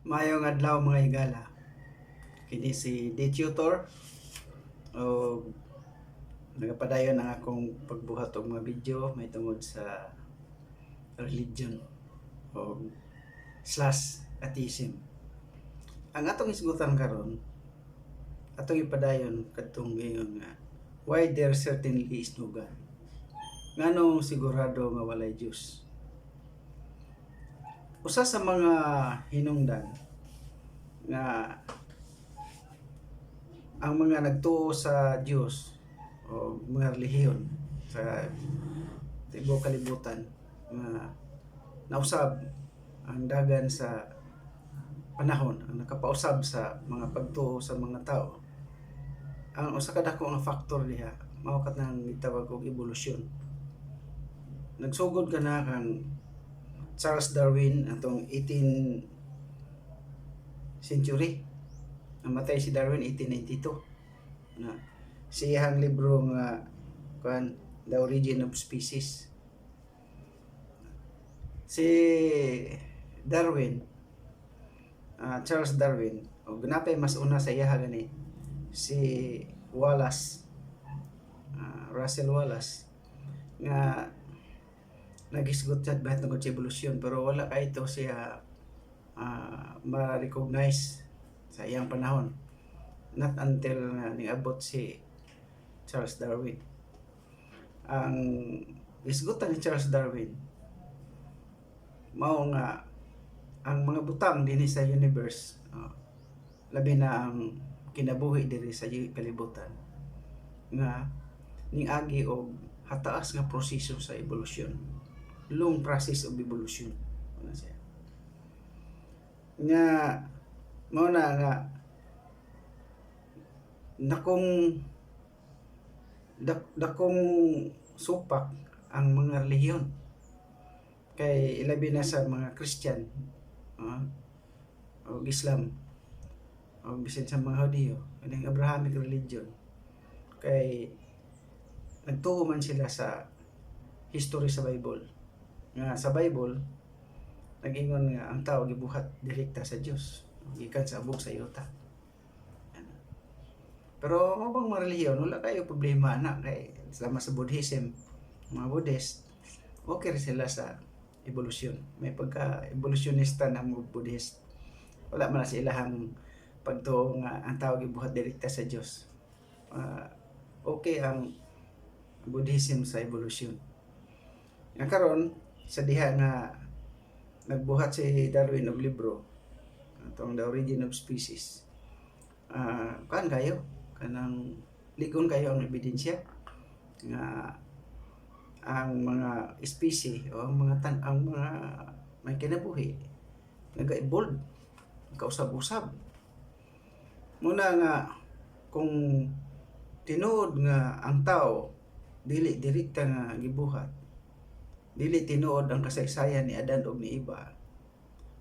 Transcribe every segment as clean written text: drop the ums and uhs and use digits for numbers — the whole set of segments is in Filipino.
Mayong adlaw mga higala. Kini si D Tutor o nagapadayon ang akong pagbuhat og mga video may tungod sa religion o slash atheism. Ang atong isgutan karon, atong ipadayon kadtong ngayon nga why there certainly is no God. Nganong sigurado nga walay Dios. Usa sa mga hinungdan nga ang mga nagtuo sa Dios o mga relihiyon sa tibuok kalibutan nga nausab ang dagan sa panahon ang nakapausab sa mga pagtuo sa mga tao. Ang usa ka dako nga factor diha mao kat nang gitawag og evolusyon. Nagsugod ka na kang Charles Darwin atong 18th century. Namatay si Darwin 1892 na siyang libro nga kuan The Origin of Species. Si Darwin, Charles Darwin, o gunapay mas una sa iya gani si Wallace, Russell Wallace nga nagisgot sad bahat tungod sa evolusyon pero wala kay ito siya ma-recognize sa iyang panahon, not until niabot si Charles Darwin. Ang isgutan ni Charles Darwin mao nga ang mga butang dinhi sa universe, labi na ang kinabuhi diri sa kalibutan nga niagi og hataas nga proseso sa evolusyon, long process of evolution ano siya nga mao na nga dakong supak ang mga relihiyon kay ilabi na sa mga Christian o Islam o bisan sa mga Hudiyo kaning Abrahamic religion kay nagtuo man sila sa history sa Bible nga sa Bible nag-ingon nga ang tao gibuhat direkta sa Dios gikan sa abog sa yuta. Pero mabang mga relihiyon wala kayo problema na kay sama sa Buddhism, mga Buddhist okay sila sa evolusyon. May pagka-evolutionista na mga Buddhist. Wala man sa ilahang pagtuo nga ang tao gibuhat direkta sa Dios. Okay ang Buddhism sa evolusyon. Nga karon sa diha nga nagbuhat si Darwin og libro atong The Origin of Species. Kan kayo kanang ligon kayo ang ebidensya nga ang mga species o ang mga may kinabuhi naga-evolve, kausab-usab. Muna nga kung tinuod nga ang tao dili direkta nga gibuhat, dili tinuod ang kasaysayan ni Adan ug ni Eva,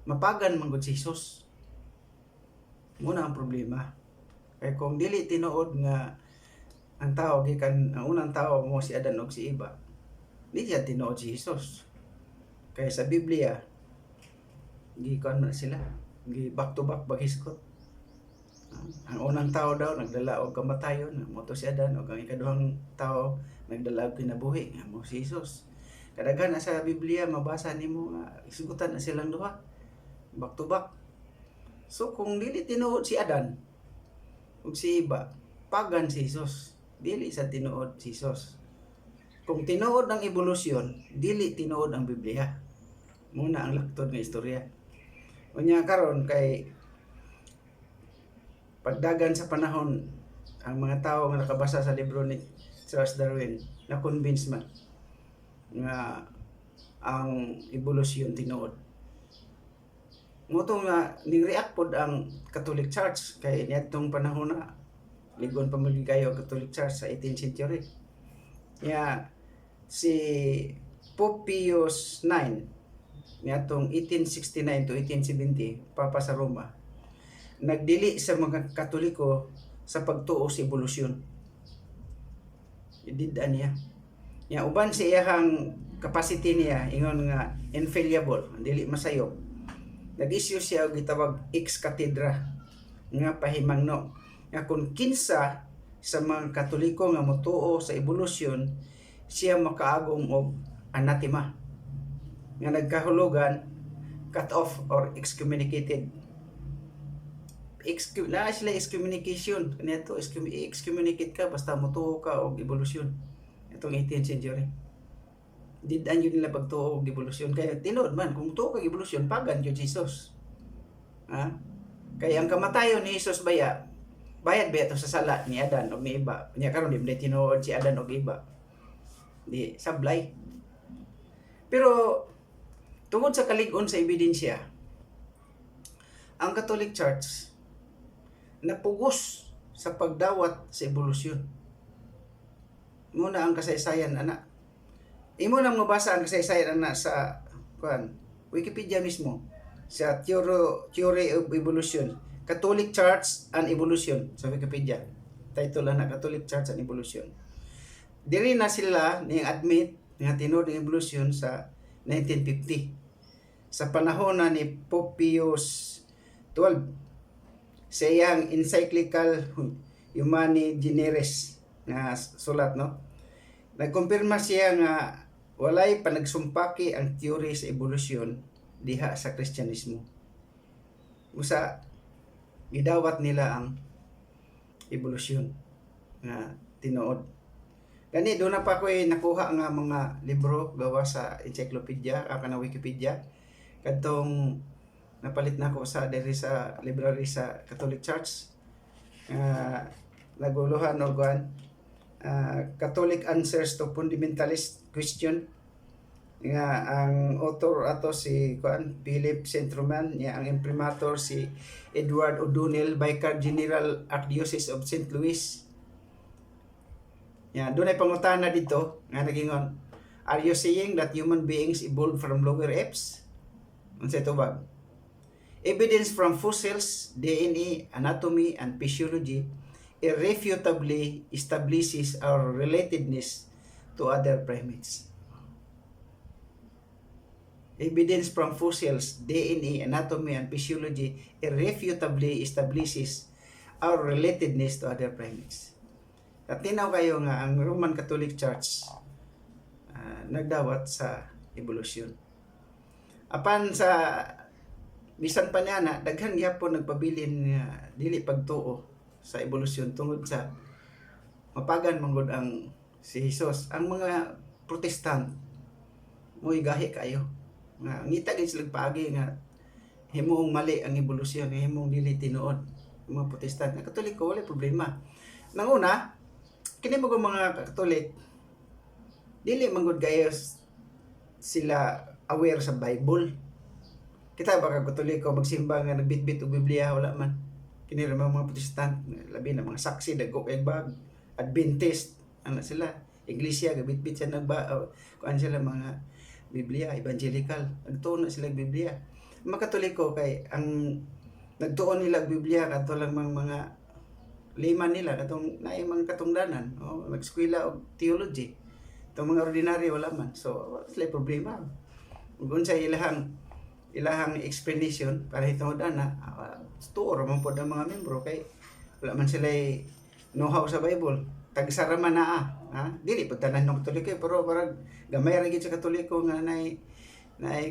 mapagan man gud si Jesus. Muna ang problema. Kay kung dili tinuod nga ang tao gikan ang unang tao mo si Adan ug si Eva, di siya tinuod si Jesus. Kaya sa Biblia gikuan man sila, gi back to back baghiskot. Ang unang tao daw nagdala og kamatayon, mo to si Adan, ug ang ikaduhang tao nagdala og kinabuhi, nga mo si Jesus. Kadaghan na sa Biblia mabasa nimo nga isugutan na silang duha back to back. So kung dili tinuod si Adan ug si Eva, pagan si Jesus, dili sa tinuod si Jesus. Kung tinuod ang evolusyon, dili tinuod ang Biblia. Muna ang laktod nga istorya. Unya karon kay pagdagan sa panahon ang mga tao nga nakabasa sa libro ni Charles Darwin na convince man nga ang evolusyon tinuod. Moto nga ni-react pod ang Catholic Church kay niadtong panahon na ligon pa maging kayo ang Catholic Church sa 18th century. Si Pope Pius IX niadtong 1869 to 1870 Papa sa Roma nagdili sa mga Katoliko sa pagtuo sa evolusyon. Idid-an niya. Uban sa iyang capacity niya ingon nga infallible, dili masayop. nag-issue siya og gitawag ex cathedra nga pahimangno nga kung kinsa sa mga Katoliko nga motuo sa evolusyon, siya makaagom og anathema nga nagkahulugan cut off or excommunicated. Na sila excommunication kanito, excommunicate ka basta motuo ka og evolusyon. Itong 18th century didan yun nila pagtuo og evolusyon, kaya tinuod man kung tuo kag evolusyon pagan jud Jesus. Kaya ang kamatayon ni Jesus bayad ba ito sa sala ni Adan o ni Eva. Nya karon di tinuod si Adan o Eva, di sablay. Pero tungod sa kalig-on sa ebidensya, ang Catholic Church napugos sa pagdawat sa evolusyon. Muna ang kasaysayan ana. Imo nang mabasa ang kasaysayan ana sa Wikipedia mismo, sa Theory of Evolution, Catholic Church and Evolution sa Wikipedia. Title na Catholic Church and Evolution. Diri na sila ning admit nga tinuod ang evolution sa 1950. Sa panahon na ni Pope Pius XII, sa iyang encyclical Humani Generis nga sulat, no? Nagkumpirma siya nga walay panagsumpaki ang teorya sa evolusyon diha sa Kristyanismo. Usa gidawat nila ang evolusyon nga tinuod. Gani do na pa ko nakuha nga mga libro gawa sa encyclopedia kana Wikipedia kadtong napalit na ako sa diri sa library sa Catholic Church. Naguluhan og Catholic Answers to Fundamentalist Question nga ang author ato si Philip Centroman, niya ang imprimatur si Edward O'Donnell, Vicar General Archdiocese of St. Louis. Doon ay pangutana dito nga nagingon, are you saying that human beings evolved from lower apes? Unsay tubag? Evidence from fossils, DNA, anatomy, and physiology irrefutably establishes our relatedness to other primates. Evidence from fossils, DNA, anatomy, and physiology irrefutably establishes our relatedness to other primates. At tinaw kayo nga ang Roman Catholic Church nagdawat sa evolusyon. Apan sa bisan pa niya na daghan gyapon nagpabilin nga dili pagtuo sa evolusyon tungod sa mapagan manggod ang si Jesus. Ang mga Protestant mo'y gahi kayo nga ngita gid sila paagi nga himong mali ang evolusyon, himong dili tinuod. Mga Protestant, ang Katoliko wala problema. Nanguna, kini mga Katolik dili manggod kayo sila aware sa Bible. Kita ba Katoliko magsimba nga nagbitbit og Biblia, wala man. Kini ra mga Protestant, labi na mga saksi dagko kay bag, Adventist ana sila, Iglesia gabitbit sa kuan sila mga Biblia, evangelical, nagtuon na sila Biblia. Mga Katoliko kay ang nagtuon nila Biblia kadto lang mga lima nila katong naay mga katungdanan, nag-eskwela og theology. Itong mga ordinaryo wala man. So sila problema. Ug unsa ilahang explanation para hitungod ana tuor man pod ang mga membro kay wala man sila know-how sa Bible, tagsara man dili pud tanan ng Katoliko pero parang gamay ra gid sa Katoliko nga nay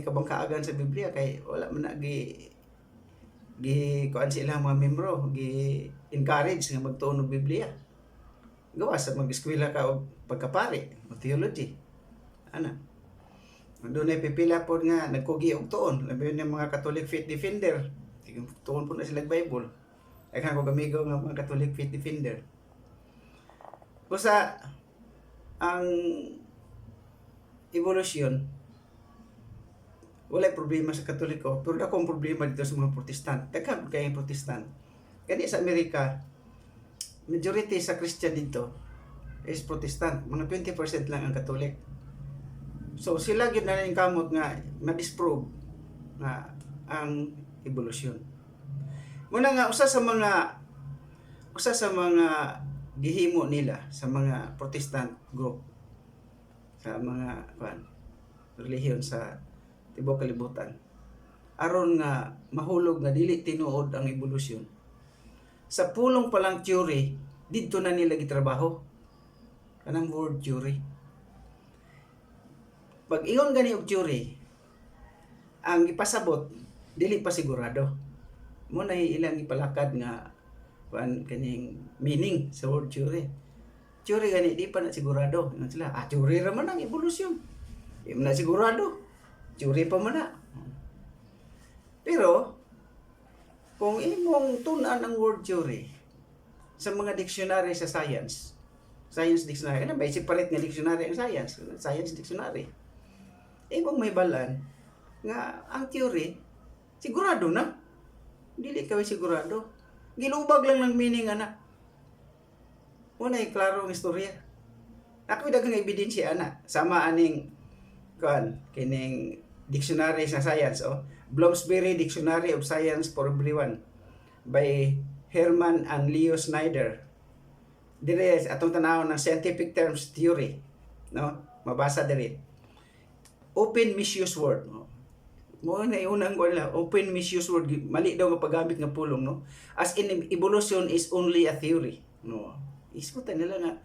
kabangkaagan sa Biblia kay wala man na gi kuan sila mga membro gi encourage nga magtuon og Biblia gawa sa mag-eskwela ka og pagkapari o theology doon ay pipila po nga nagkugi og tuon labi yung mga Catholic faith defender tuon po na sila Bible ay ko gamigo nga mga Catholic faith defender. Kusa ang evolusyon wala problema sa Katoliko pero akong problema dito sa mga Protestant. Daghan kay Protestant kani sa Amerika majority sa Christian dito is Protestant, mga 20% lang ang Catholic. So sila gyud na ning kamot nga ma-disprove nga ang evolusyon. Muna nga usa sa mga gihimo nila sa mga Protestant group sa mga relihiyon sa tibuok kalibutan. aron nga mahulog nga dili tinuod ang evolusyon. Sa pulong palang theory, didto na nila gitrabaho. Kanang word theory. Pag ingon gani og theory, ang ipasabot dili pa sigurado. Mo na ilang ipalakad nga kaning meaning sa word theory. Theory gani di pa na sigurado. Ingon sila, theory ra man ang evolusyon. Di man na sigurado. Theory pa man na. Pero kung imong tun-an ang word theory sa mga dictionary sa science dictionary, ano ba, separate nga dictionary ang science dictionary. Imong may balan nga ang theory, sigurado na. Dili kaway sigurado. Gilubag lang ng meaning, ana. Una ay klaro ang istorya. Ako daghang ebidensya, ana. Sama aning, kining dictionary sa science, Bloomsbury Dictionary of Science for Everyone by Herman and Leo Schneider. Dire atong tanawon ng scientific terms theory, no? Mabasa dire. Open misuse word, no? Mo na unang wala, open misuse word, mali daw nga paggamit nga pulong, no? As in evolution is only a theory, no? Iskutan nila nga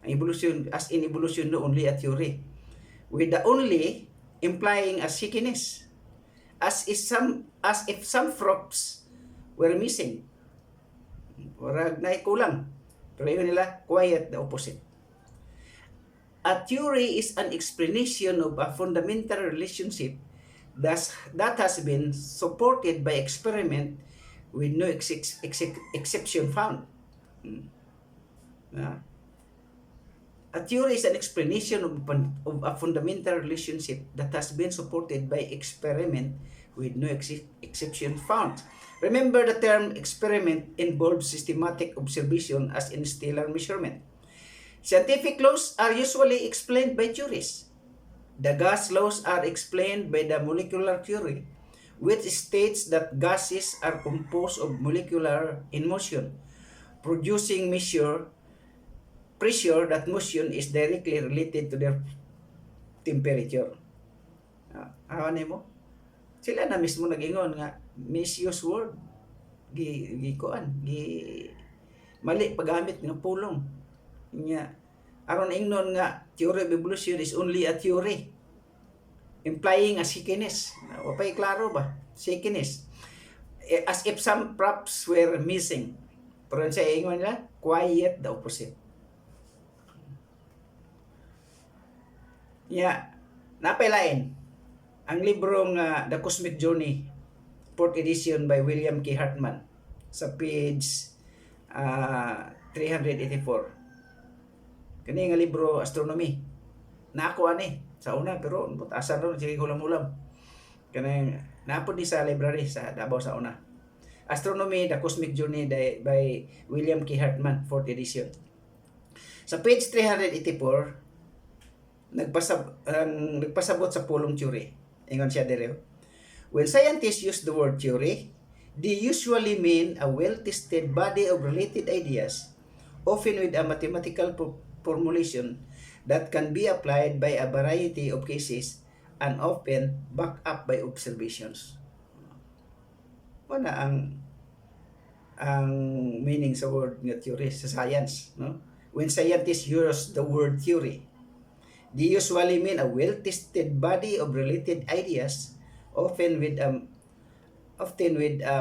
ang evolution, as in evolution no only a theory. With the only implying a shakiness. As if some props were missing. Warag na kulang. Pero yun nila, quiet, the opposite. A theory is an explanation of a fundamental relationship that has been supported by experiment with no exception found. A theory is an explanation of a fundamental relationship that has been supported by experiment with no exception found. Remember, the term experiment involves systematic observation as in stellar measurement. Scientific laws are usually explained by theories. The gas laws are explained by the molecular theory, which states that gases are composed of molecular in motion, producing pressure that motion is directly related to their temperature. Awan mo? Sila na mismo nag-ingon nga misuse word. Mali paggamit ng pulong. Nya aron ingnon nga theory of evolution is only a theory implying a shakiness. Wa pay klaro ba? Shakiness. As if some props were missing. Pero sa ingon nila, quiet, the opposite. Napailain ang librong The Cosmic Journey, 4th edition by William K. Hartman sa page 384. Kani nga libro astronomy. Naako ani sa una pero butasan ron sige hulam-hulam. Kani naapod ni sa library sa Davao sa una. Astronomy, The Cosmic Journey by William K. Hartman, 4th edition. Sa page 384, nagpasabot sa pulong theory. Ingon siya dire. When scientists use the word theory, they usually mean a well-tested body of related ideas, often with a mathematical formulation that can be applied by a variety of cases and often backed up by observations. Wala ang meaning sa word nga theory sa science, no? When scientists use the word theory, they usually mean a well-tested body of related ideas, often with a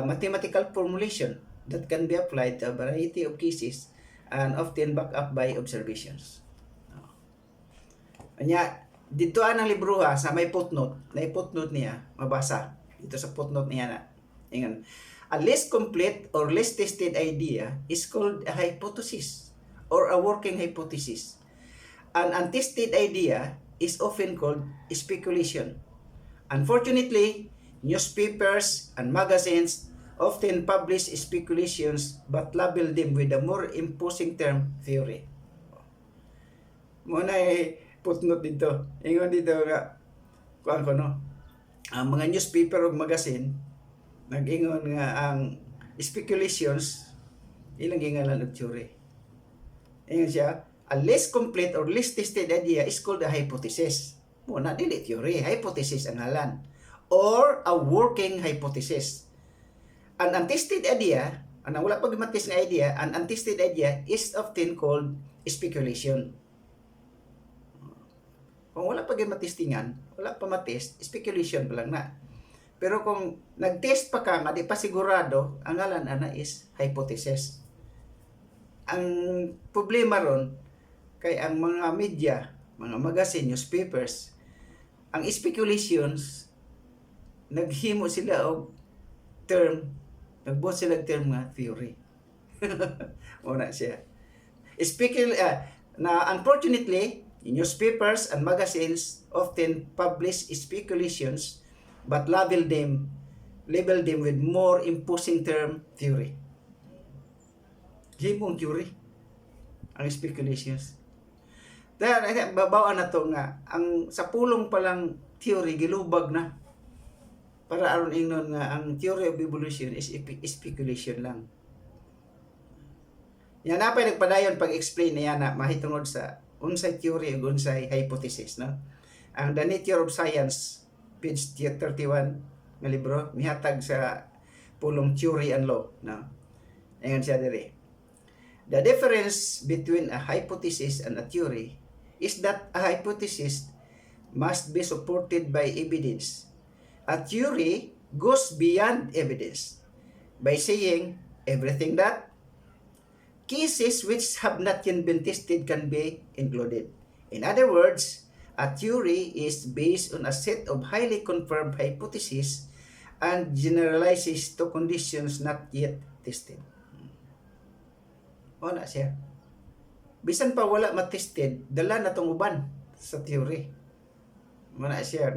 mathematical formulation that can be applied to a variety of cases and often backed up by observations. Anya, dito ang libro sa may footnote, niya, mabasa. Dito sa footnote niya na. Ingon, a less complete or less tested idea is called a hypothesis or a working hypothesis. An untested idea is often called speculation. Unfortunately, newspapers and magazines often publish speculations but label them with a more imposing term, theory. Muna footnote dito. Ingon dito nga, ang mga newspaper o magazine, nag-ingon nga ang speculations, ilang ingalan ng theory. Ingon siya, a less complete or less tested idea is called a hypothesis. Muna, dili theory, hypothesis ang ngalan. or a working hypothesis. An untested idea, anang wala pag matis nga idea, an untested idea is often called speculation. Kung wala pag matistingan, wala pa matest, speculation pa lang na. Pero kung nag-test pa ka nga di pa sigurado, ang ngalan ana is hypothesis. Ang problema ron kay ang mga media, mga magazine, newspapers, ang speculations naghimo sila og term, nagbuhat sila og term nga theory. Una siya. Unfortunately, newspapers and magazines often publish speculations but label them with more imposing term theory. Himong theory ang speculations. Dahil babawaan na to nga ang sa pulong palang theory gilubag na para aron ingnon nga ang theory of evolution is speculation lang. Yan napay nagpadayon pag-explain niya na mahitungod sa unsay theory ug unsay hypothesis, no? Ang The Nature of Science, page 31 nga libro, mihatag sa pulong theory and law, no? Ayan siya diri. The difference between a hypothesis and a theory is that a hypothesis must be supported by evidence. A theory goes beyond evidence by saying everything that cases which have not yet been tested can be included. In other words, a theory is based on a set of highly confirmed hypotheses and generalizes to conditions not yet tested. Wala siya. Bisan pa wala matested, dala na tong uban sa theory. Wala siya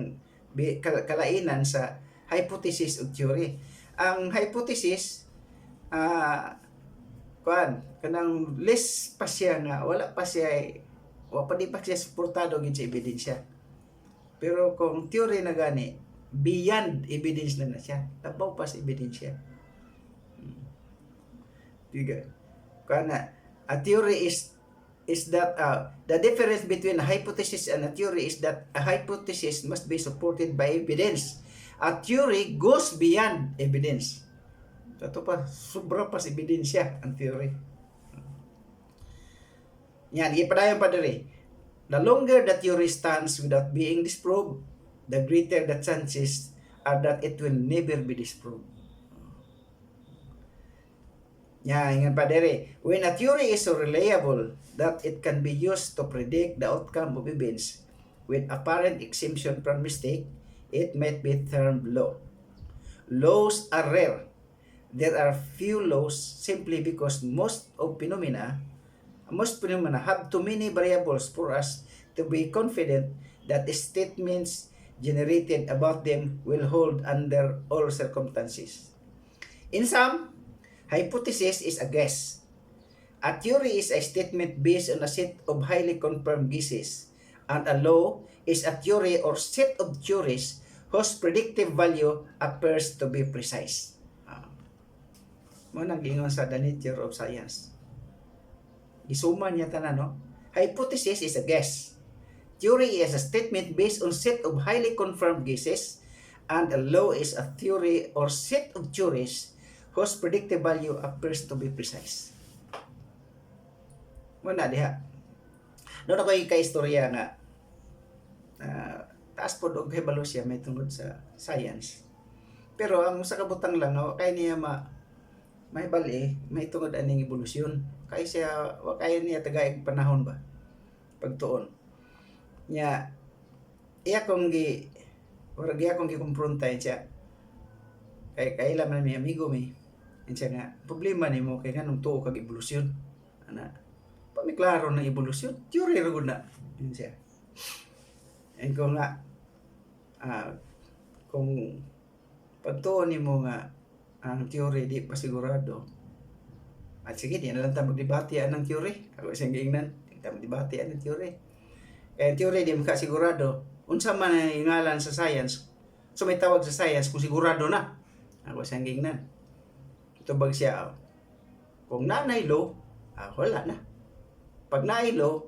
kalainan sa hypothesis o theory. Ang hypothesis, kanang less pa siya nga, wala pa di pa siya suportado gid sa ebidensya. Pero kung theory na gani, beyond evidence na siya, tabaw pa sa ebidensya. Diga. Kana a theory is that the difference between a hypothesis and a theory is that a hypothesis must be supported by evidence. A theory goes beyond evidence. Ito pa, sobra pa sa ebidensya ang theory. Yan, ipadayon pa diri. The longer the theory stands without being disproved, the greater the chances are that it will never be disproved. Yan, ingat pa diri. When a theory is so reliable that it can be used to predict the outcome of events with apparent exemption from mistake, it might be termed law. Laws are rare. There are few laws simply because most phenomena have too many variables for us to be confident that the statements generated about them will hold under all circumstances. In sum, hypothesis is a guess. A theory is a statement based on a set of highly confirmed guesses, and a law is a theory or set of theories whose predictive value appears to be precise. Mo nag-ingon sa The Nature of Science. Isuman niya tanan, no? Hypothesis is a guess. Theory is a statement based on set of highly confirmed guesses, and a law is a theory or set of theories whose predictive value appears to be precise. Muna diha. Doon ako ka-istorya nga taas po og hebalo siya may tungkol sa science. Pero ang sa kabutang lang, kaya niya may bali, may tungod aning evolusyon. Kaya siya, kaya niya tagaig panahon ba? Pagtuon. Nya, iya kong gikumpronta siya. Kaya laman may amigo may. Yan siya nga, problema ni mo, kaya nga nung tuo kag evolusyon. Pamiklaro ng evolusyon, theory rin na. Yan siya. And kung nga, kung pagtuon ni mo nga, ang theory di pa sigurado. At sige, di na lang tayo magdebate ang theory. Ako isang giingnan, di tayo magdebate ang theory. Kaya theory di makasigurado. Unsa man ang ingalan sa science, so may tawag sa science kung sigurado na. Ako isang giingnan. Ito bag siya, kung nanay law, wala na. Pag nanay law,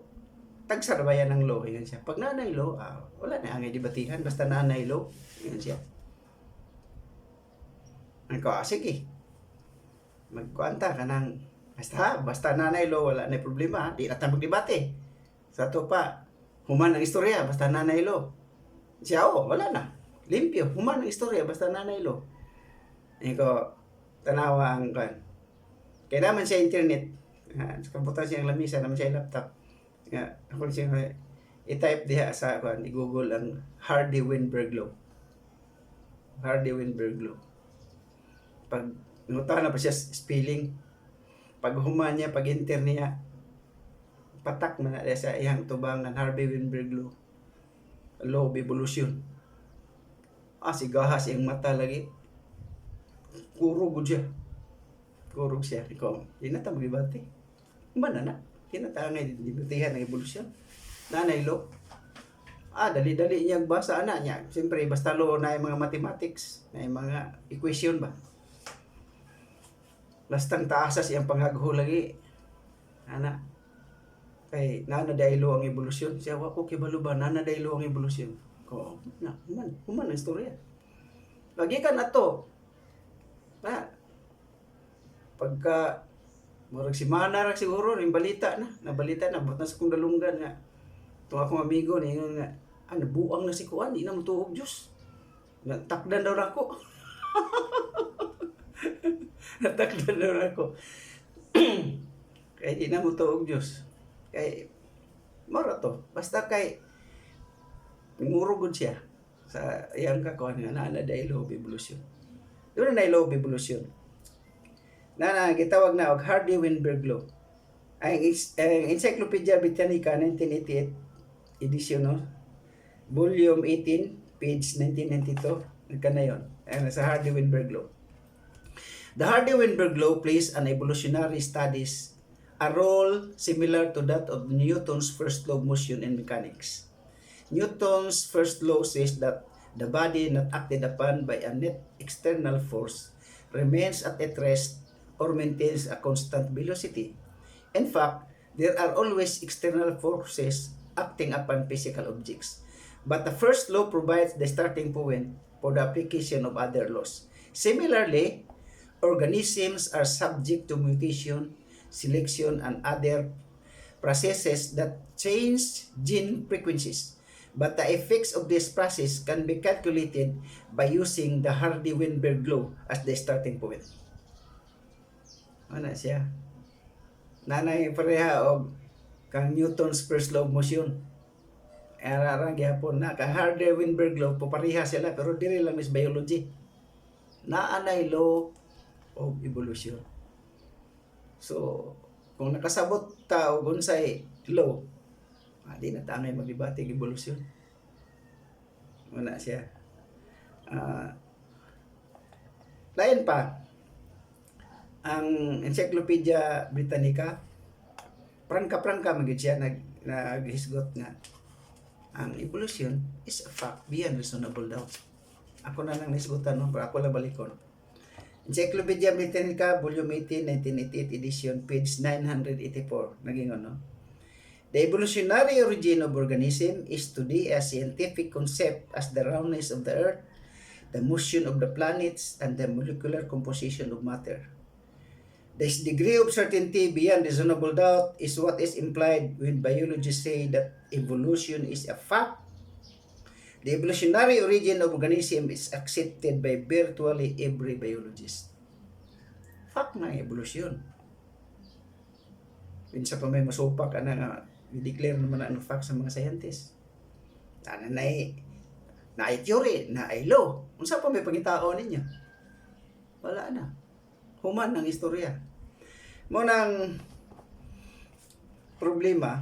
tagsarbayan ng law. Yan siya. Pag nanay law, wala na ang debatihan. Basta nanay law, yan siya. Ako, sige. Magkuanta ka ng basta nanay lo wala na problema, di na ta magdebate. Sa to pa, human ang istorya basta nanay lo. Siya wala na. Limpyo, human ang istorya basta nanay lo. Iko tanawa ang kan. Kaya naman siya internet. Kamputan siya ang lamisa, naman siya laptop. Ako siya i-type diha sa i-google ang Hardy-Weinberg law. Hardy-Weinberg law. Pag nangutahan na pa siya spelling, pag human niya, pag enter niya, patak na na sa iyang tubangan, Hardy-Weinberg law. Law of evolution. Sigahas iyang mata lagi. Kurog siya. Kurog siya. Ikaw, di na ta magbibati. Humana na. Kinatangay, dibutihan ng evolusyon. Nanay lo. Dali-dali niyang basa na niya. Siyempre, basta lo na yung mga mathematics, na yung mga equation ba. Bastang taasas yung pangagho lagi. Kay nanadaylo ang evolusyon. Siya, wako kibalo ba, nanadaylo ang evolusyon. Human ang istorya. Lagi ka na to. Pagka murag si Mana ra siguro ning balita na butan sa kong dalunggan nga itong akong amigo ni nga buang na si kuan di na motuog Dios natakdan daw nako natakdan daw nako kay di na motuog Dios kay mara to basta kay ngurugod siya sa iyang kakuan nga na daylo evolution doon na law of evolution na gitawag na og Hardy-Weinberg law. Ang Encyclopedia Britannica 1988 edition volume 18 page 1992 nagkanayon sa Hardy-Weinberg law. The Hardy-Weinberg law plays an evolutionary studies a role similar to that of Newton's first law of motion in mechanics. Newton's first law says that the body not acted upon by a net external force remains at rest or maintains a constant velocity. In fact, there are always external forces acting upon physical objects. But the first law provides the starting point for the application of other laws. Similarly, organisms are subject to mutation, selection, and other processes that change gene frequencies. But the effects of this process can be calculated by using the Hardy-Weinberg law as the starting point. Siya nanay pareha og kang Newton's first law of motion ararang gyapon na kang Hardy-Weinberg law pareha sila pero dili lang is biology naanay law of evolution. So kung nakasabot ta og unsay law di na ta ngay magdebate og evolution siya lain pa ang Encyclopedia Britannica prangka magid siya naghisgot nga ang evolution is a fact beyond reasonable doubt. Ako na nang nisgutan pero ako lang balikon. Encyclopedia Britannica volume 18 1988 edition page 984 naging The evolutionary origin of organism is today a scientific concept as the roundness of the earth, the motion of the planets, and the molecular composition of matter. This degree of certainty beyond reasonable doubt is what is implied when biologists say that evolution is a fact. The evolutionary origin of organism is accepted by virtually every biologist. Fact na evolution. Pinsa pa may masupak nga i-declare naman ang fact sa mga scientists. Na theory, na law. Unsa pa may pangitao ninyo? Wala na. Human ng istorya. Munang problema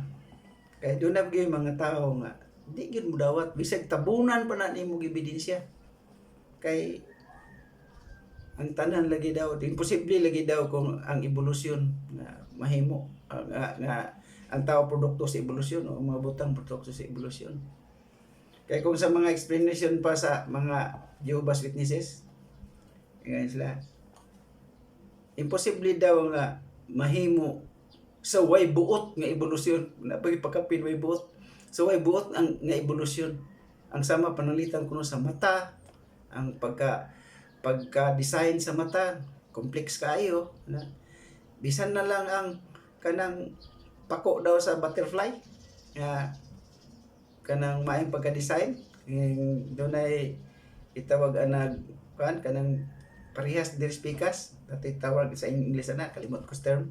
kay doon na mga tao nga di gyud mo dawat bisag tabunan pa na nimo ebidensya kay ang tanan lagi daw imposible lagi daw kung ang evolusyon nga mahimo nga ang tao produkto sa evolusyon o mga butang produkto sa evolusyon. Kay kung sa mga explanation pa sa mga Jehovah's Witnesses ngayon sila imposible daw nga mahimo sa way buot nga evolusyon na pagpakapin way buot sa way buot ang nga evolusyon ang sama panalitan kuno sa mata ang pagka pagka-design sa mata, complex kaayo na. Bisan na lang ang kanang pako daw sa butterfly nga kanang maayong pagka-design dunay itawag anag kanang parehas diri pikas dati tawag sa English ana kalimot ko term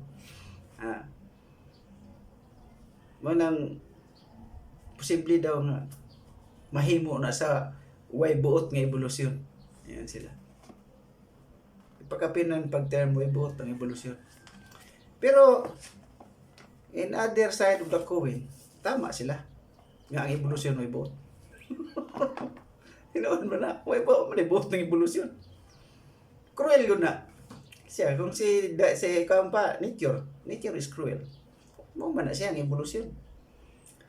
manang posible daw nga mahimo na sa way buot nga evolusyon. Ayan sila. Ipakapinan pag term way buot ng evolusyon. Pero in other side of the coin, tama sila. Nga ang evolusyon way buot. Hinoon mo na, way buot ng evolusyon. Cruel yun na. Siya, kung si Kampa, nature is cruel. Mo man na siya ang evolusyon.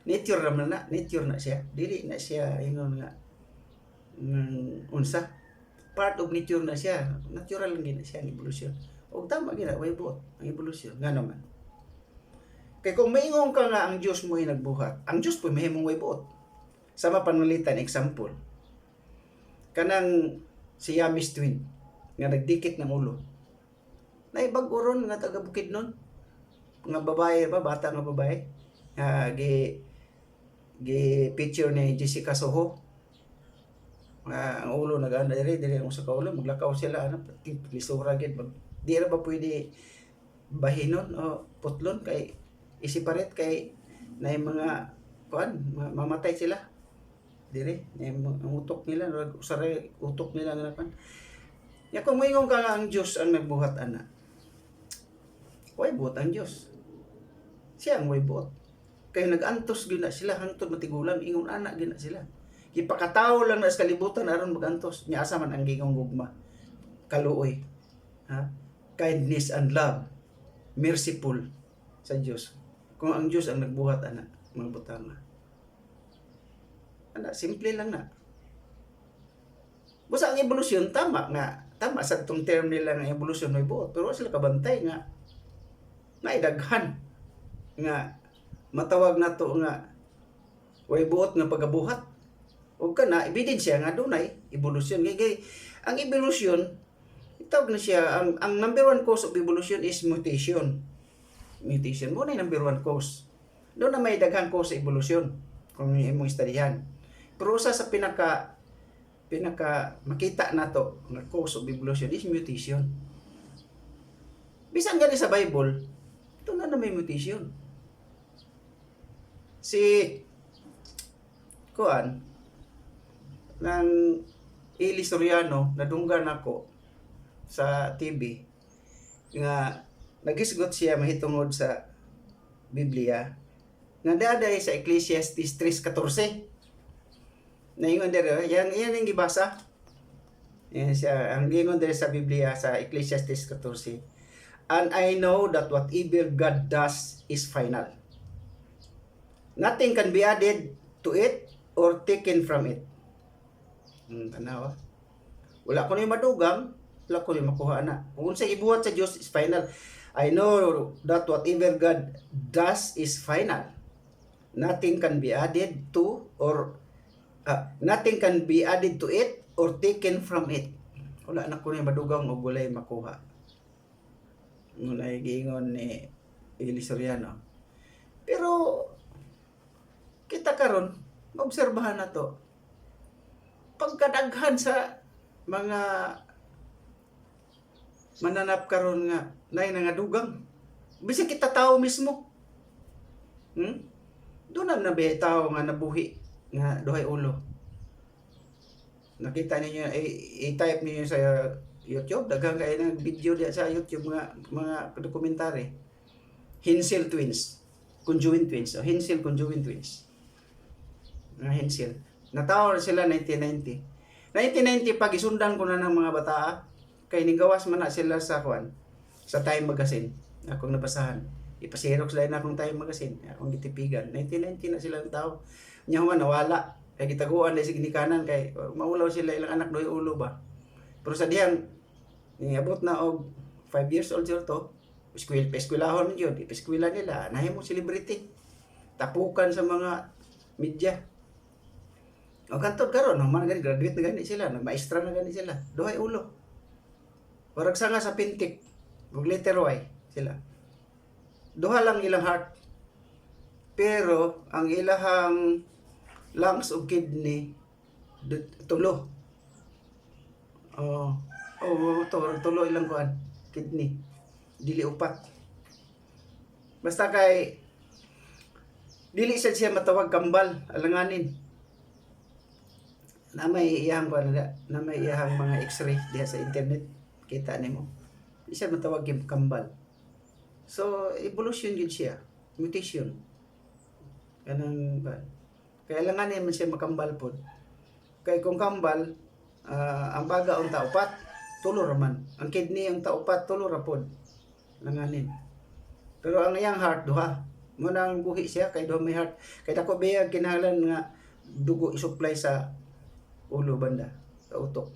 Nature na siya. Dili na siya ingon nga unsa. Part of nature na siya. Natural lang gina siya ang evolusyon. O tama gina way buot ang evolusyon. Nga naman. Kay kung maingon ka nga ang Diyos mo ay nagbuhat, ang Diyos po mahimong way buot. Sama panalitan example. Kanang Siamese twin nga nagdikit ng ulo. Naibag-uron nga taga Bukidnon. Nga babae ba, bata nga babae. Picture ni Jessica Soho. Ang ulo nag-ana diri ang usa ka ulo maglakaw sila ano lisura gid di ra ba pwede bahinon o putlon kay i-separate kay na mga kuan mamatay sila diri ang utok nila usare utok nila nga pan ya kung moingon ka nga ang Dios ang nagbuhat ana way buot ang Dios siya ang way buot kay nag-antos gyud na sila hangtod matigulang ingon ana gyud na sila gipakatawo lang na sa kalibutan aron mag-antos nya asa man ang gingong gugma kaluoy kindness and love merciful sa Dios kung ang Dios ang nagbuhat ana mga butanga ana simple lang na busa ang evolusyon tama sa tong term nila nga evolusyon may buot pero sila kabantay nga idaghan nga matawag nato nga way buot nga pagabuhat o kana ebidensya nga dunay evolusyon kay ang evolusyon itawag na siya ang number one cause of evolution is mutation mo na number one cause doon na may daghang cause sa evolusyon kung imong istudyahan pero usa sa pinaka makita nato nga cause of evolution is mutation bisan gani sa Bible ito na may mutation si kuan ng Eli Soriano nadunggan ako sa TV nga nagisgot siya mahitungod sa Biblia nga daday sa Ecclesiastes 3:14 na ingon dere yan ang gibasa yan siya ang ingon dere sa Biblia sa Ecclesiastes 14 and I know that whatever God does is final nothing can be added to it or taken from it tanawa wala ko ni madugang wala ko ni makuha na kung sa ibuhat sa Dios is final I know that whatever God does is final nothing can be added to or nothing can be added to it or taken from it wala na ko ni madugang o walay makuha ngunay giingon ni Eli Soriano pero kita karon obserbahan na to pagkadaghan sa mga mananap karon nga nay nga dugang bisag kita tao mismo doon na nabi tao nga nabuhi nga duhay ulo nakita ninyo i-type niyo sa YouTube daghang kay nang video diya sa YouTube mga dokumentary Hensel twins conjoined twins Hensel conjoined twins Hensel natawo sila 1990 pag isundan ko na ng mga bata kay nigawas man na sila sa Time Magazine akong nabasahan ipasirox lang na akong Time Magazine akong gitipigan 1990 na sila tao nya human nawala kay gitaguan dai sa ginikanan kay maulaw sila ilang anak doy ulo ba pero sa dihang niabot na og 5 years old to eskwelahon yun eskwela nila nahimo celebrity tapukan sa mga media o kantod karon man gani graduate na gani sila nagmaestra na gani sila duhay ulo Warag sa nga sa pintik, ug letter Y sila. Duha lang ilang heart. Pero ang ilahang lungs ug kidney tulo. Oh, tulo ilang kuan kidney. Dili upat. Basta kay dili siya matawag kambal, alanganin. Na may iyang na may iyang mga x-ray diha sa internet, kita nimo. Di siya matawag kambal. So evolution gid siya, mutation. Kanang kaya alanganin man siya makambal pod. Kay kung kambal, ang baga unta upat, tulo ra man. Ang kidney unta upat, tulo ra pod. Langanin. Pero ang iyang heart duha. Mo nang buhi siya kay duha may heart. Kay dako bayag kinahanglan nga dugo i-supply sa ulo banda, sa utok.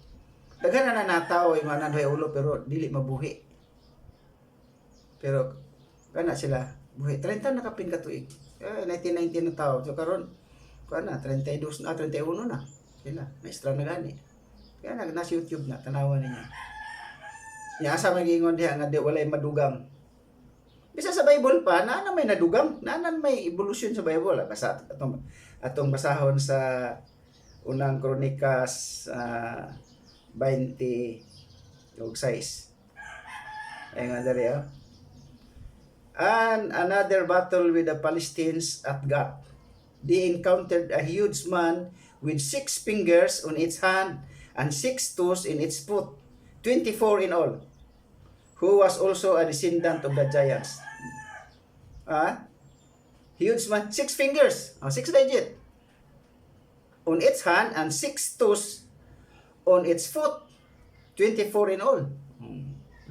Daghan na nataw yung mga nandoy ulo pero dili mabuhi. Pero kana sila buhi 30 na kapin ka tuig. 1919 na tao. So karon kana 32 na 31 na. Sila, maestra na gani. Kaya nasa YouTube na tanawan niya. Nya asa magiingon diha nga di walay madugang. Bisa sa Bible pa na may nadugang, na may evolution sa Bible. Basta atong basahon sa unang Kronikas 20 ug 6. Ay nga dali And another battle with the Palestinians at Gath. They encountered a huge man with 6 fingers on its hand and 6 toes in its foot, 24 in all, who was also a descendant of the giants. Huge man, 6 fingers, 6 digit on its hand and 6 toes on its foot, 24 in all.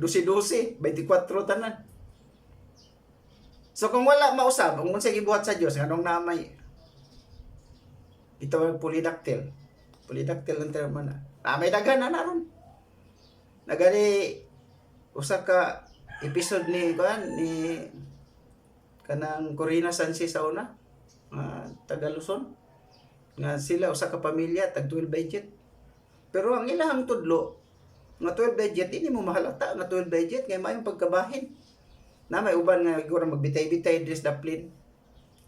12, 24 tanan. So kung wala mausab, kung unsay gibuhat sa Dios nganong namay ito ang polydactyl. Polydactyl ang termo na. May daghan na naron. Nagani usa ka episode ni kanang Corina Sansi sa una, taga Luzon. Nga sila usa ka pamilya tag 12 budget. Pero ang ilahang tudlo nga 12 budget ini mo mahalata nga 12 budget kay maayong pagkabahin. Na may uban nga siguro magbitay-bitay dres daplin.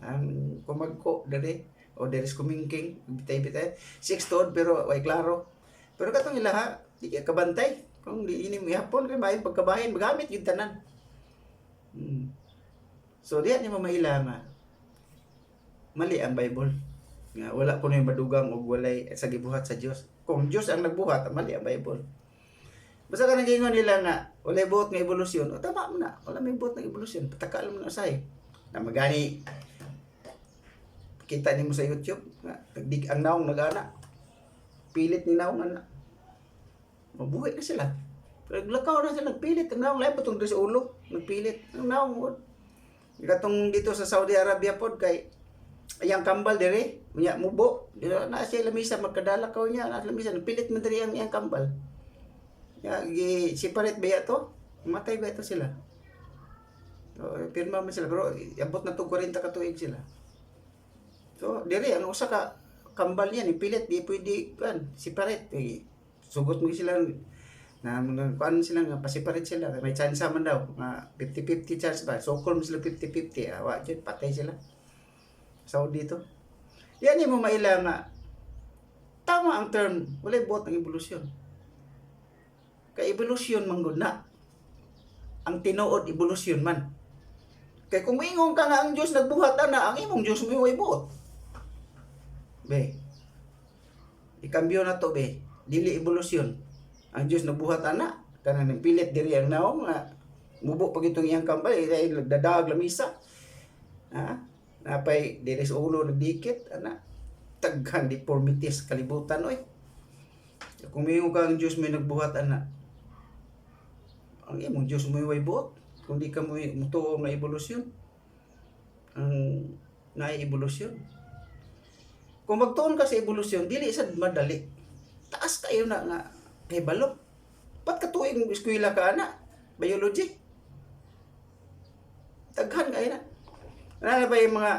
Ang kumagko dere o deres kumingking bitay-bitay 6 tuod pero way klaro. Pero katong ilaha di ka kabantay kung di ini ihapon kay maayong pagkabahin magamit gyud tanan. So diha ni mamaila nga mali ang Bible. Nga wala kuno yung madugang og walay sa gibuhat sa Dios. Kung Dios ang nagbuhat, mali ang Bible. Basta ka nag-ingon nila nga walay buot nga evolusyon. O tama mo na, wala may buot nga evolusyon. Patakal mo na say. Na magani kita nimo sa YouTube nga nagdig ang naong nagana. Pilit ni naong ana. Mabuhi na sila. Pero lakaw na sila nagpilit. Ang naong lain patong sa ulo, nagpilit. Ang naong katong dito sa Saudi Arabia pod kay ayang kambal dire, unya mubo. Na siya lamisa magkadala ka niya, na lamisa nagpilit man diri ang iyang kambal. Ya gi separate ba to? Matay ba ito sila? So, pirma man sila pero abot na to 40 ka tuig sila. So, dire ang usa ka kambal niya ni pilit di pwede kan separate. Sugot mo sila na kuan sila nga pa-separate sila. May chance man daw nga 50-50 chance ba. So call mo sila 50-50. Wa jud patay sila. Saudi to. Yan mo maila nga tama ang term, walay buot ang evolusyon. Kay evolusyon man gud na. Ang tinuod evolusyon man. Kay kung ingon ka nga ang Dios nagbuhat ana, ang imong Dios mo way buot. Be. Ikambyo na to be. Dili evolusyon. Ang Dios nagbuhat ana, kanang nagpilit diri ang naong nga mubo pag itong iyang kambal dadag lamisa. Napay diri sa ulo nagdikit ana. Taghan deformities kalibutan oy. Kung mingon ka ang Dios may nagbuhat ana, ang imong Dios mo way buot kung di ka mo mutuo nga evolusyon. Ang na-evolusyon. Kung magtuon ka sa evolusyon, dili sad madali. Taas kayo na nga kay balok. Pat ka tuig eskwela ka ana, biology. Daghan kayo na. Ano ba yung mga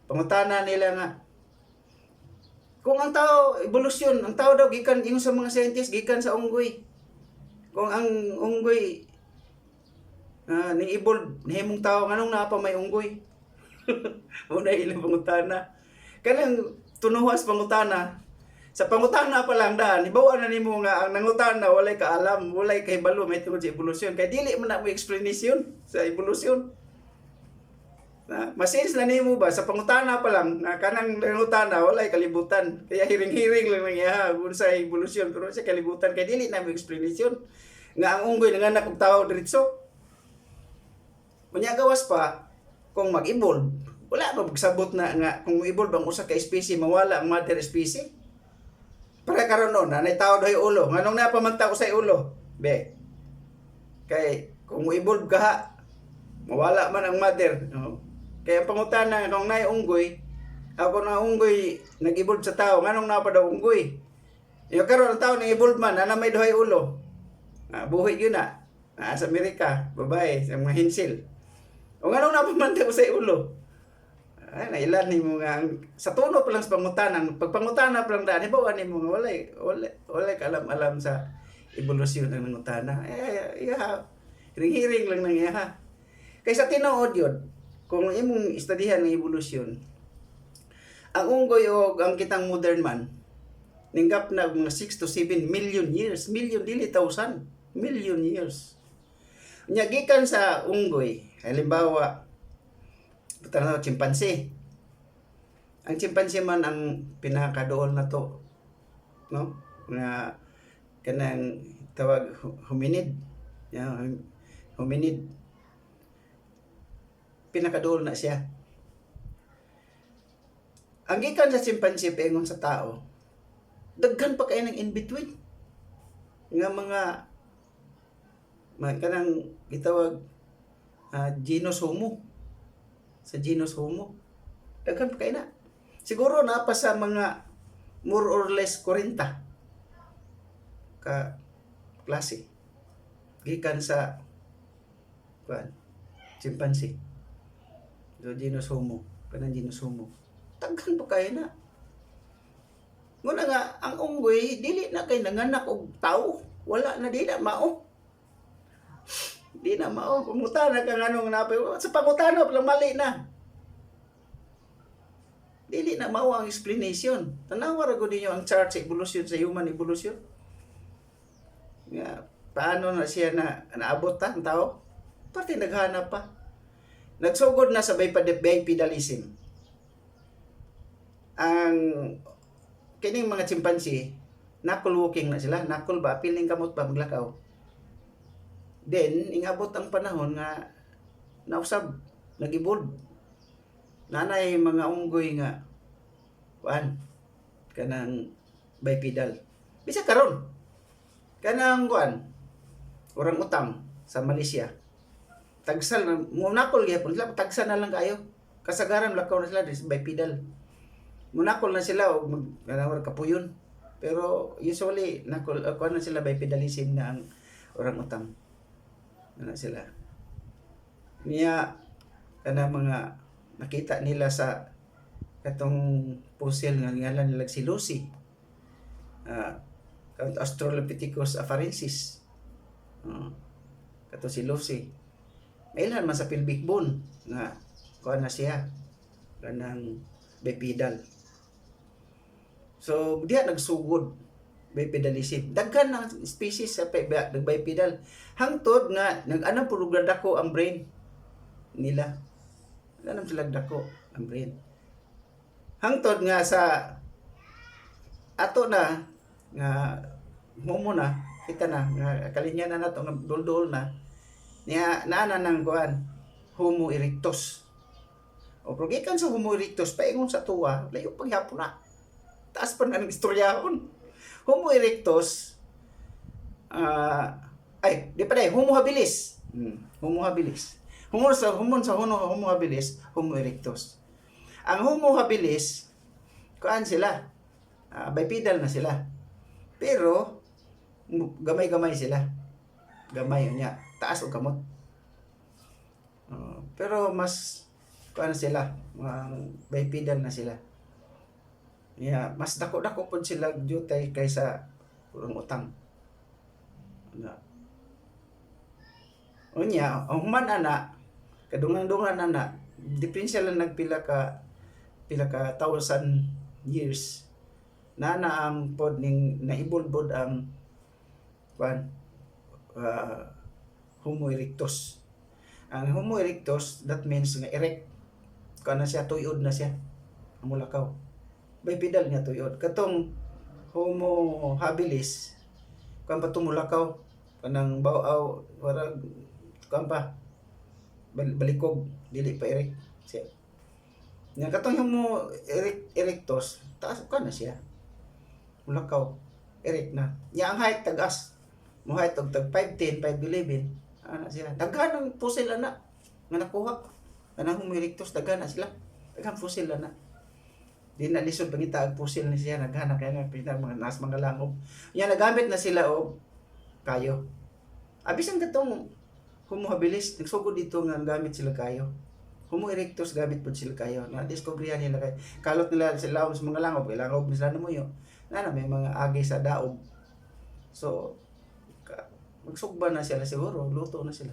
pangutana nila nga? Kung ang tao, evolusyon, ang tao daw gikan yung sa mga scientist, gikan sa unggoy. Kung ang unggoy ning evolve nihimong tao nganong naa pa may unggoy? Una ilang pangutana. Kanang tunuhas pangutana. Sa pangutana pa lang daan, ibawa na nimo nga ang nangutana walay kaalam, walay kahibalo may tungod sa evolusyon. Kay dili man na mo explanation sa evolusyon. Masins na nimo ba sa pangutana pa lang na kanang nangutana walay kalibutan. Kaya hiring-hiring lang niya sa evolusyon pero sa kalibutan kay dili na mo explanation nga ang unggoy nanganak og tao diretso. Unya gawas pa kung mag-evolve, wala ba magsabot na nga kung evolve ang usa ka species mawala ang mother species. Para karon no, nanay tao daw ulo. Nganong napamanta ko sa ulo? Be. Kay kung evolve ka, mawala man ang mother. No? Kaya ang pangutana kung nay unggoy, ako na unggoy nag-evolve sa tao, nganong napa daw unggoy? Yung karon ang tao nag-evolve man, na may duhay ulo. Buhay yun na. Sa Amerika, babae, sa mga hinsil. O nganong napamanta ko sa ulo? Nailan ni mo nga sa tuno pa lang sa pangutanan, pag pangutana pa lang daan, ibawa ni mo nga walay kalam-alam sa evolusyon ng nangutana. Hiring-hiring lang nang iya. Kaysa tinuod yun, kung imong istadihan ng evolusyon, ang unggoy o ang kitang modern man, ninggap na mga 6 to 7 million years, million dili thousand, million years. Gikan sa unggoy, halimbawa, tanaw chimpanzee. Ang chimpanzee man ang pinakadool na to, no? Nga kanang tawag hominid. Hominid. Pinakadool na siya. Ang gikan sa chimpanzee paingon sa tao, daghan pa kay nang in between. Nga mga kanang gitawag genus Homo. Sa genus Homo. Daghan pa kay na. Siguro na pa sa mga more or less 40 ka klase. Gikan sa chimpanzee. So genus Homo, kanang genus Homo. Daghan pa kay na. Nguna nga ang unggoy dili na kay nanganak og tao. Wala na di na mao. Di na mao, pangutana ka nganong napay. Sa pangutana pa lang mali na. Dili na mao ang explanation. Tanawa ra gud ninyo ang chart sa evolution, sa human evolution. Nga, paano na siya naabot ang tao? Parte naghanap pa. Nagsugod na sa bipedalism. Ang kining mga chimpanzee, knuckle walking na sila. Knuckle ba? Piling kamot ba maglakaw? Then, ingabot ang panahon nga nausab, nag-evolve. Nanay mga unggoy nga kanang bipedal. Bisa karon. Kanang orang utang sa Malaysia. Tagsal na munakol gyapon sila, tagsal na lang kayo. Kasagaran lakaw na sila bipedal. Munakol na sila og kanang kapuyon. Pero usually nakol na sila bipedalism na ang orang utang. Na sila. Niya kana mga nakita nila sa katong fossil nga ngalan nila si Lucy. Australopithecus afarensis. Kato si Lucy. Mailhan man sa pelvic bone nga kuan na siya kanang bipedal. So diha nagsugod bipedalism. Daghan ng species sa bipedal. Hangtod nga nag-anam pud dako ang brain nila. Nag-anam sila dako ang brain. Hangtod nga sa ato na nga Homo na kita na nga kalinya na nato nga duldul na niya naana nang kuan Homo erectus. O progikan sa Homo erectus paingon sa tuwa layo paghapon na. Taas pa na ng istoryahon. Homo erectus Homo habilis. Homo habilis. Homo habilis, Homo erectus. Ang Homo habilis kuan sila. Bipedal na sila. Pero gamay-gamay sila. Gamay niya, taas og kamot. Pero mas kuan sila, bipedal na sila. Mas dako-dako pud sila jutay kaysa urang utang. Unya, ang human ana, kadungan-dungan ana, diferensya lang pila ka thousand years na ang pod ning naibulbod ang kuan ah, Homo erectus. Ang Homo erectus, that means nga erect. Kuan na siya, tuyod na siya. Ang mulakaw. Bipedal niya tuyod. Katong Homo habilis, kuan pa tumulakaw. Kanang baw-aw, warag, kuan pa, balikog, dili pa erect siya. Nga katong Homo erectus, taas kuan na siya. Mulakaw, erect na. Nya ang height tagas. Mo height og tag 5'10", 5'11", ana sila. Daghan ang fossil ana nga nakuha. Kanang Homo erectus daghan na sila. Daghan fossil ana. Di na lisod pangita ang fossil ni siya naghanap kaya nga pinag mga nas mga langob. Nya nagamit na sila og kayo. Abisan katong Homo habilis nagsugod dito nga gamit sila kayo. Homo erectus gamit pud sila kayo. Na discoveryan nila kay kalot nila sila sa mga langob, kay langob sila namuyo. Na may mga agi sa daob. So magsugba na sila siguro, luto na sila.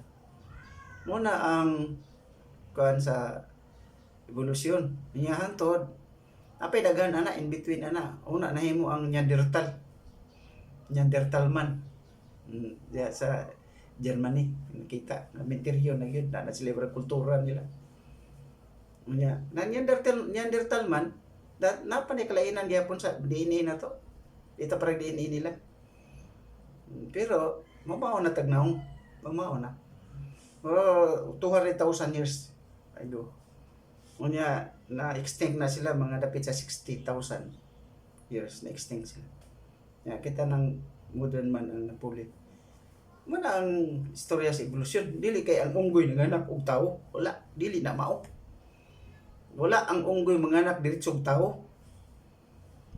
Muna ang kuan sa evolusyon. Niya hantod apay daghan ana in between ana. Una nahimo ang Neanderthal. Neanderthal man. Diya sa Germany nakita na mentiryo na gyud na sila kultura nila. Unya, na Neanderthal man napanikilainan gyapon sa DNA na to. Ito para DNA nila. Pero mabao na tagnaong, mabao na. 200,000 years ago. Unya na extinct na sila mga dapit sa 60,000 years na extinct sila. Ya kita ng modern man ang napulit. Muna ang istorya sa evolusyon, dili kay ang unggoy nanganak og tawo, wala, dili na mao. Wala ang unggoy manganak diretso og tawo.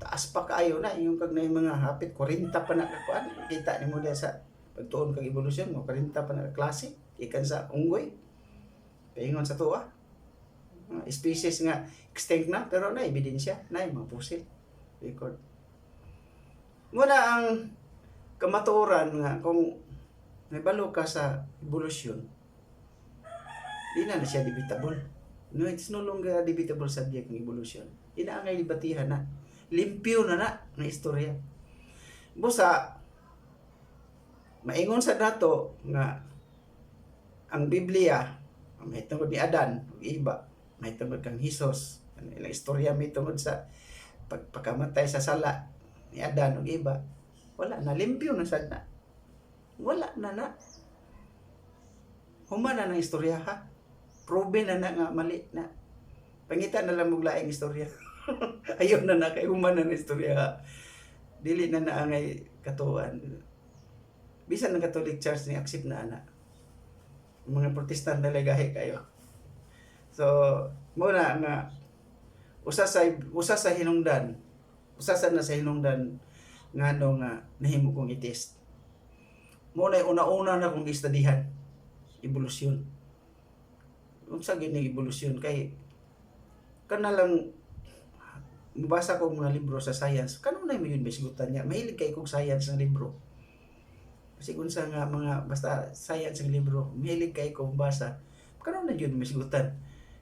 Taas pa kaayo na yung kag na mga hapit 40 pa na kakuan. Kita nimo diya sa pagtuon kag evolusyon mo 40 pa na klase ikan sa unggoy. Paingon sa tuwa. Species nga extinct na pero na ebidensya na mga fossil record. Muna ang kamatuoran nga kung may balo ka sa evolusyon, di na siya debatable. No, it's no longer a debatable subject ng evolusyon. Di na ang libatihan na. Limpyo na na istorya. Busa, maingon sa dato nga ang Biblia, may tungod ni Adan, iba, may tungod kang Hesus. Ilang istorya may tungod sa pagkamatay sa sala ni Adan o iba. Wala na, limpyo na sad na. Wala na. Human na ng istorya ha. Proven na nga mali na. Pangita na lang mong laing istorya. Ayaw na kay human na ng istorya ha. Dili na angay katuan. Bisan ng Catholic Church ni accept na ana. Mga Protestant na lagahe kayo. So, muna nga usa sa hinungdan ngano nga nahimo kong i-test. Muna una-una na kong istudihan evolusyon. Unsa gini evolusyon kay kana lang mabasa ko mga libro sa science. Kanunay mo yun bisgutan niya. Mahilig kay kog science ng libro. Kasi kung sa nga mga basta science ng libro, mahilig kay kog basa. Kanunay yun bisgutan.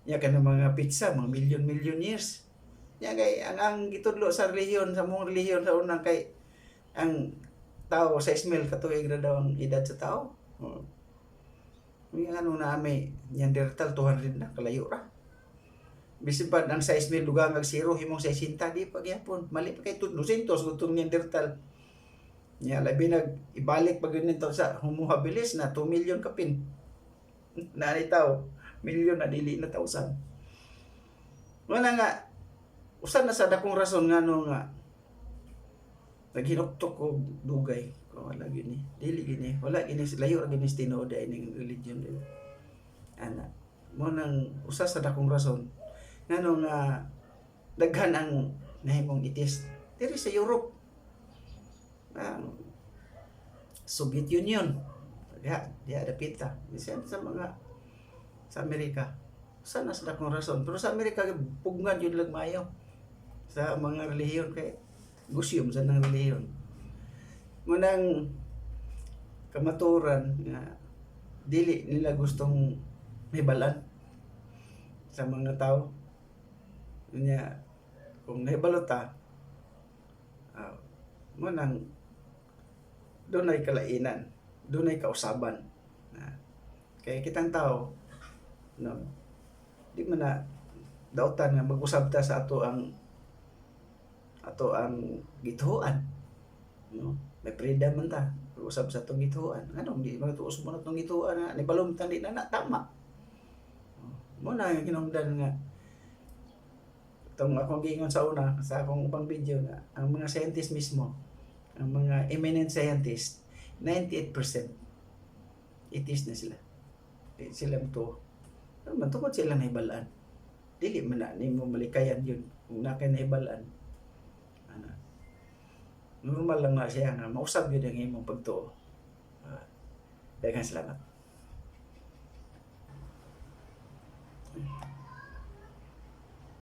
Nya kanang mga pizza, mga million years. Nya kay ang gitudlo sa relihiyon, sa mong relihiyon sa unang kay ang tao sa Ismail katuig na daw ang edad sa tao. May ano na may Neanderthal 200 na kalayo ra. Bisin pa ang size may lugar ng 0 himong 60 di pa gyapon. Mali pa kay 200 gutong Neanderthal. Nya labi ibalik pag nito sa Homo habilis na 2 million kapin. Na ni tao, million na dili na 1,000. Wala nga usan na sa dakong rason ngano nga naghinuktok og dugay ko wala gini. Dili gini, wala gini layo ra gini tinuod ay ning religion din. Ana, mo nang usa sa dakong rason ngano nga daghan ang nahimong itis diri sa Europe, Soviet Union, diha dapita bisan sa mga sa Amerika. Usa na sa dakong rason, pero sa Amerika pugnan yun lang maayo sa mga relihiyon kay gusyom sa ng relihiyon. Munang kamaturan nga dili nila gustong mahibalan sa mga tao. Unya kung nahibalo ta, mo nang dunay kalainan, dunay kausaban. Kaya kitang tao, no, di man na dautan nga mag-usab ta sa ato ang gituan, no? May freedom man ta usab sa atong gituan. Ano di matuos mo na atong gituan na ni balom tan di na tama. Mo na yung kinungdan nga itong akong giingon sa una sa akong upang video na ang mga scientist mismo, ang mga eminent scientist, 98% itis na sila. Sila to. Man tungod sila nahibalaan. Dili man na nimo malikayan yun kung na kay nahibalaan. Ano, normal lang na siya nga mausab yun ang imong pagtuo. Daghang salamat.